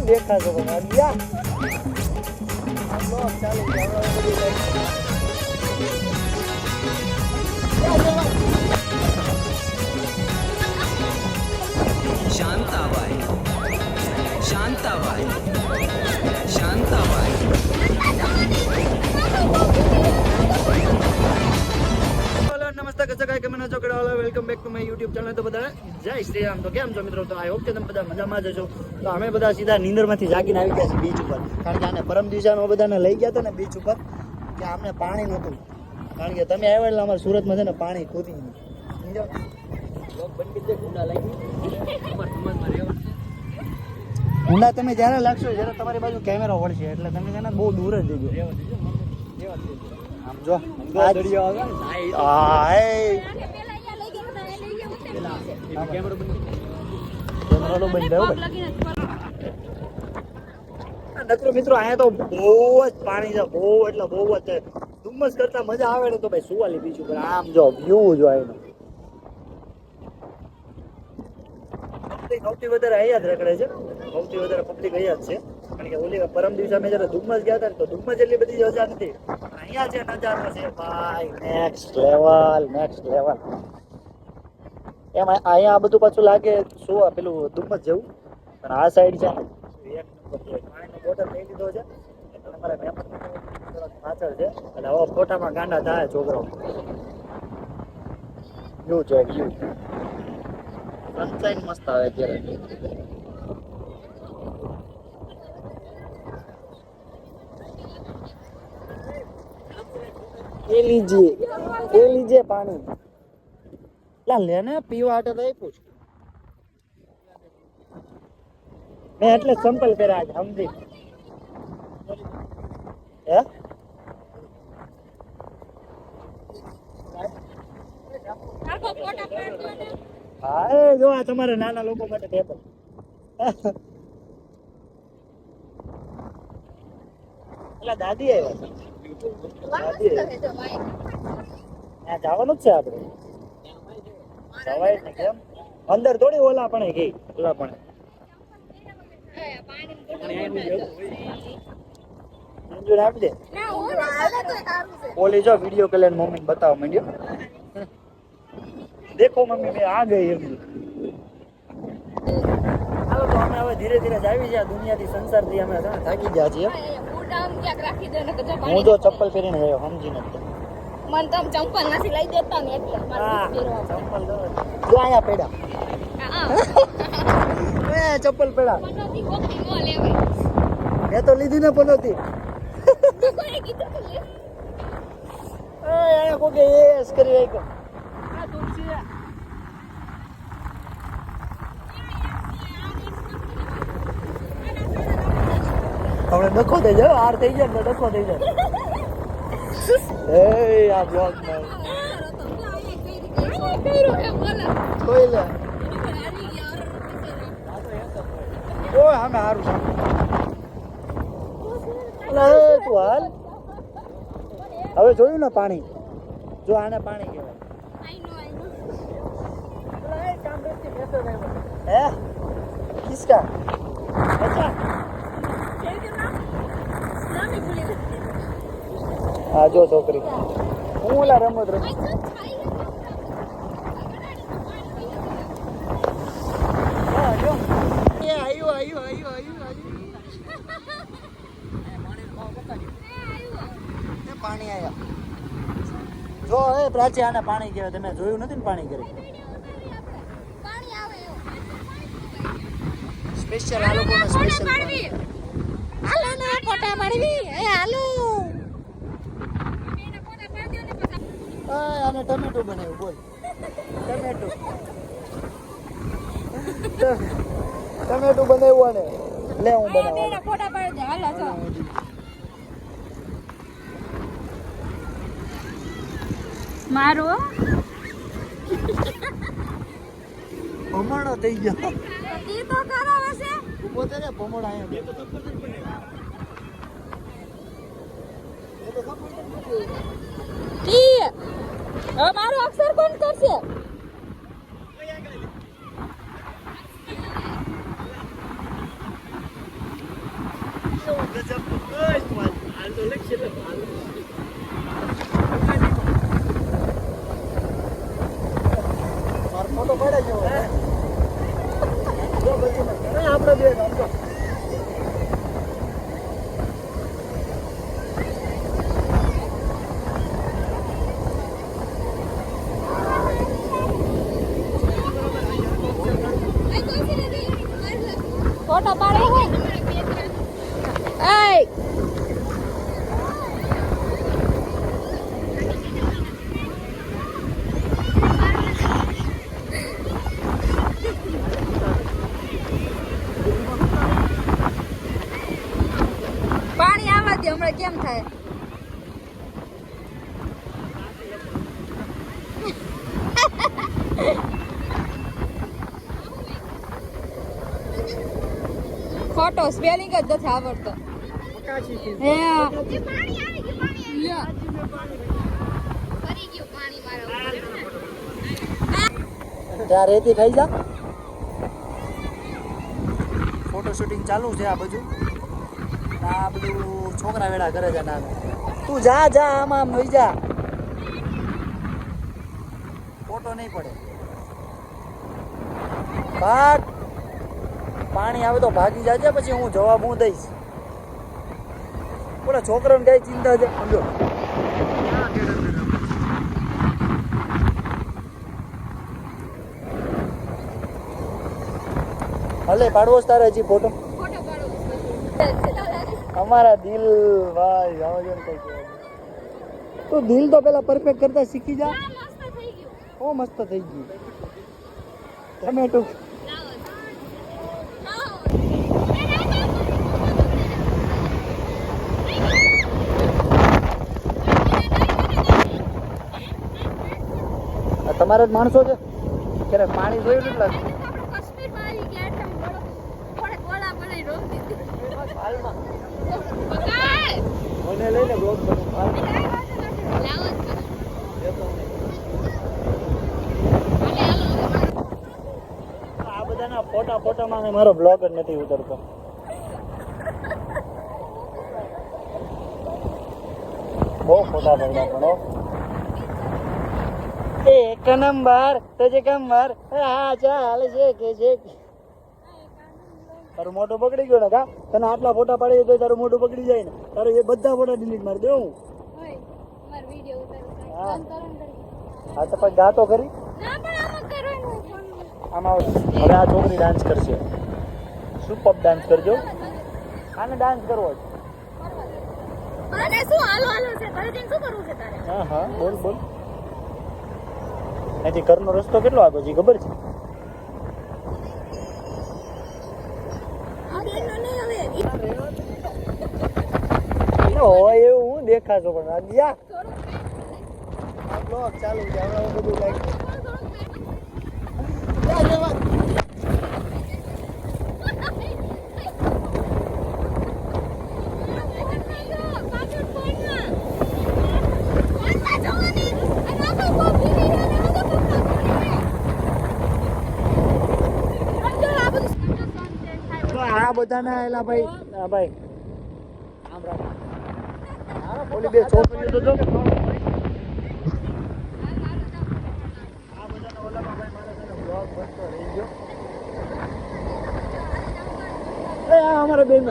દેખાશો તમે યા ચાલુ શાંતાબાઈ શાંતાબાઈ શાંતાબાઈ નમસ્તે કચ્છ કાય કેમ છો Kadawala welcome back to my YouTube channel તો બધા જય શ્રી રામ તો કેમ છો મિત્રો તો આઈ હોપ કે તમે બધા મજામાં જ છો તો અમે બધા સીધા નીંદરમાંથી જાગીને આવી ગયા છીએ બીચ ઉપર કારણ કે આને પરમ દિવસાનો બધાને લઈ ગયા હતા ને બીચ ઉપર કે આમને પાણી નહોતું કારણ કે તમે આવ્યા એટલે અમારા સુરતમાં છે ને પાણી ખોતી ગયું સમજો ઊંડા તમે જ્યારે લાગશો જ્યારે તમારી બાજુ કેમેરો વળશે એટલે તમે છે ને બહુ દૂર જ જજો આમ જો દરિયો આવે કેમેરો બંધ નકરો મિત્રો અહીંયા તો બહુ જ પાણી છે બહુ એટલે બહુ જ છે ધુમ્મસ કરતા મજા આવે ને તો ભાઈ સુવાલી બીચ ઉપર આમ જો વ્યૂ જો એનો સૌથી વધારે અહીંયા જ રખડે છે સૌથી વધારે પબ્લિક અહીંયા જ છે કારણ કે ઓલી પરમ દિવસે અમે જયારે ધુમ્મસ ગયા હતા ને તો ધુમ્મસ એટલી બધી મજા નથી અહીંયા જે નજારો છે ભાઈ નેક્સ્ટ લેવલ એમ અહીંયા આ બધું પાછું લાગે શું પેલું ધુમ્મસ જેવું પણ આ સાઈડ છે ને એક પાણીનો બોટલ લઈ લીધો છે એટલે અમારા મહેમાન પાછળ છે એટલે હવે ફોટામાં ગાંડા થાય છોકરો વ્યૂ છે વ્યૂ સનસાઇન મસ્ત આવે અત્યારે એ લીજીએ પાણી લા લેને પીવા માટે તો આપ્યું છે મેં એટલે સંપલ પહેર્યા છે સમજી હે હા એ જો આ તમારે નાના લોકો માટે ટેબલ એટલે દાદી આવ્યા છે ત્યાં જવાનું જ છે આપણે જવાય ને કેમ અંદર થોડી ઓલા પણ ગઈ ઓલા પણ આપી દે ઓલી જો વિડીયો કલર મોમેન્ટ બતાવવા માંડ્યો દેખો મમ્મી મેં આ ગઈ એમ હાલો તો અમે હવે ધીરે ધીરે જાવી છે દુનિયાથી સંસારથી અમે થાકી ગયા છીએ હું જો ચપ્પલ પહેરીને ગયો સમજીને મન તો ચંપલ નથી લઈ દેતા ને એટલે ચપ્પલ જો અહીંયા પેડા ચપ્પલ પેડા મેં તો લીધી ને પનોતી કોકે એસ કરી રાખ્યો હવે ડખો થઈ જાય હાર થઈ જાય ને ડખો થઈ જાય એ આ બ્લોગ માં કોઈ લે ઓય અમે હારું અલે તું હાલ હવે જોયું ને પાણી જો આને પાણી કહેવાય હે કિસકા અચ્છા હા જો છોકરી હું ઓલા રમત રમ પાણી આવ્યા જો એ પ્રાચી આને પાણી કહેવાય તમે જોયું નથી ને પાણી કરે સ્પેશિયલ આ લોકોને સ્પેશિયલ હાલો ના ફોટા પાડવી એ હાલો આને ટમેટો બનાવ્યું બોલ ટમેટો બનાવ્યું આને લે હું બનાવું ફોટા પાડી દે હાલો છો મારો ભમણો થઈ ગયો ઈ તો કરાવે છે પોતે ને ભમણો આયા ઈ હવે મારો અક્ષર કોણ કરશે ગજબનું મસ્ત વાત. હાલ તો લખી લે, હાલ. મારો ફોટો પાડે છે હે? જો બધું અરે આપણે બે આમ તો ફોટો પાડે હોય એય પાણી આવવા દે હમણાં કેમ થાય ફોટો સ્પેલિંગ જ નથી આવડતો હે લ્યો. ત્યાં રેતી ખાઈ જા. ફોટો શૂટિંગ ચાલુ છે આ બધું. આ બધું છોકરા વેળા કરે છે નાના. તું જા જા આમાં આમ વહી જા. ફોટો નહીં પડે. ભાગ પાણી આવે તો ભાગી જાજે પછી હું જવાબ હું દઈશ. બોલા છોકરાને કઈ ચિંતા છે સમજો. ભલે પાડવો જ તારે હજી ફોટો. અમારા દિલ ભાઈ આવજો ને કઈ કહેવાય. તું દિલ તો પેલા પરફેક્ટ કરતા શીખી જા. ઓ મસ્ત થઈ ગયું. ટમેટું તમારા જ માણસો છે ક્યારે પાણી જોયું કેટલા મને લઈને બ્લોગ આ બધાના ફોટામાં મારો બ્લોગ જ નથી ઉતરતો. બહુ ફોટા પડ્યા પણ એક નંબર તજે કમર હા ચાલ છે કે તારું મોઢું પકડી ગયો ને કા તને આટલા ફોટા પાડી તો તારું મોઢું પકડી જાય ને તારું એ બધા ફોટા ડિલીટ મારી દઉં. હા તો પણ ગાતો કરી આમાં હવે આ છોકરી ડાન્સ કરશે. સુપર ડાન્સ કરજો. આને ડાન્સ કરવો છે. હા હા બોલ બોલ. અહીંથી ઘરનો રસ્તો કેટલો આવ્યો છે ખબર છે? હોય એવું હું દેખાશો પણ આગ્યા બ્લોગ ચાલુ છે હમણાં બધું લાઈક આ બધાના એલા ભાઈ હા ભાઈ આમ રાખ. હા બોલી બે છોકરીઓ તો જો આ બધાના ઓલામાં ભાઈ મારા સાથે બ્લોગ બનતો રહી ગયો. એ આ અમારા બેન